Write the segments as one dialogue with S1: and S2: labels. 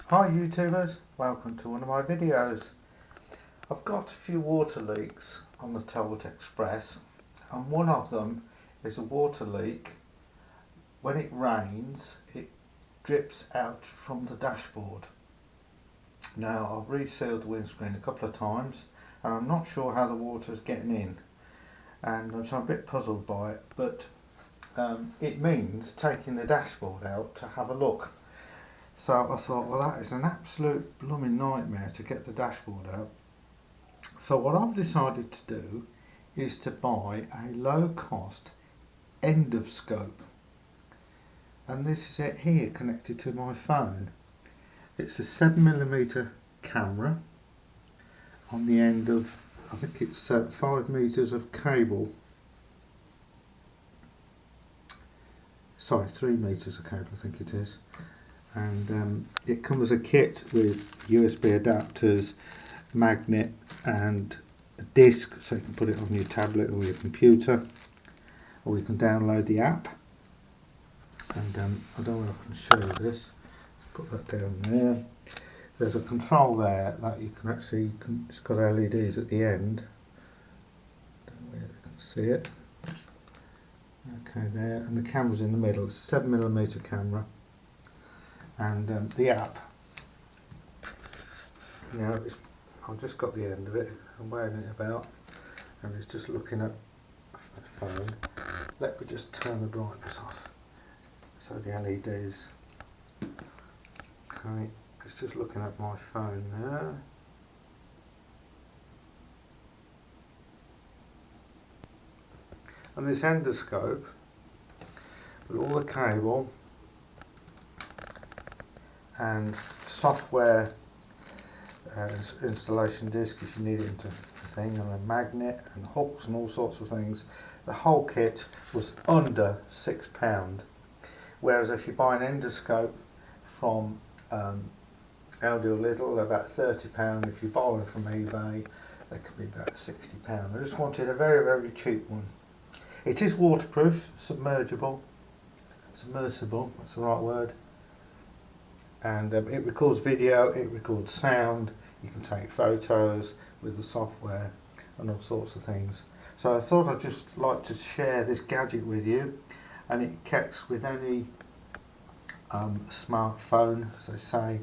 S1: Hi YouTubers, welcome to one of my videos. I've got a few water leaks on the Talbot Express, and one of them is a water leak. When it rains it drips out from the dashboard. Now I've resealed the windscreen a couple of times and I'm not sure how the water's getting in, and so I'm a bit puzzled by it, but it means taking the dashboard out to have a look. So I thought, well, that is an absolute blooming nightmare to get the dashboard out. So what I've decided to do is to buy a low cost endoscope. And this is it here connected to my phone. It's a 7mm camera on the end of, I think it's 5 meters of cable. Sorry, 3 meters of cable I think it is. And it comes as a kit with USB adapters, magnet and a disc, so you can put it on your tablet or your computer, or you can download the app. And I don't know if I can show you this. Put that down there. There's a control there that you can actually, it's got LEDs at the end. Don't know if you can see it. Okay, there, and the camera's in the middle. It's a 7mm camera. And the app, you know, I've just got the end of it, I'm wearing it about, and it's just looking at the phone. Let me just turn the brightness off, so the LEDs, okay, it's just looking at my phone there. And this endoscope, with all the cable, and software installation disc if you need it into the thing, and a magnet and hooks and all sorts of things. The whole kit was under £6, whereas if you buy an endoscope from Aldi or Lidl, they're about £30. If you buy one from eBay, they could be about £60. I just wanted a very, very cheap one. It is waterproof, submersible, that's the right word. And it records video, it records sound, you can take photos with the software and all sorts of things. So I thought I'd just like to share this gadget with you, and it connects with any smartphone, as I say,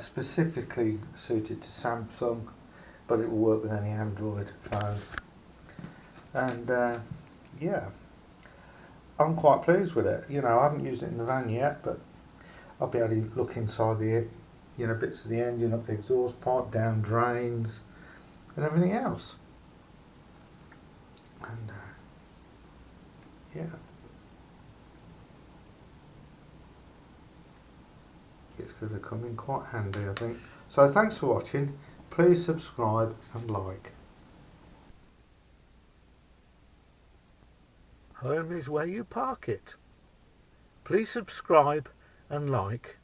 S1: specifically suited to Samsung, but it will work with any Android phone. And yeah, I'm quite pleased with it. You know, I haven't used it in the van yet, but I'll be able to look inside the, you know, bits of the engine, up the exhaust pipe, down drains and everything else. And yeah, it's going to come in quite handy, I think. So thanks for watching. Please subscribe and like. Home is where you park it. Please subscribe and like.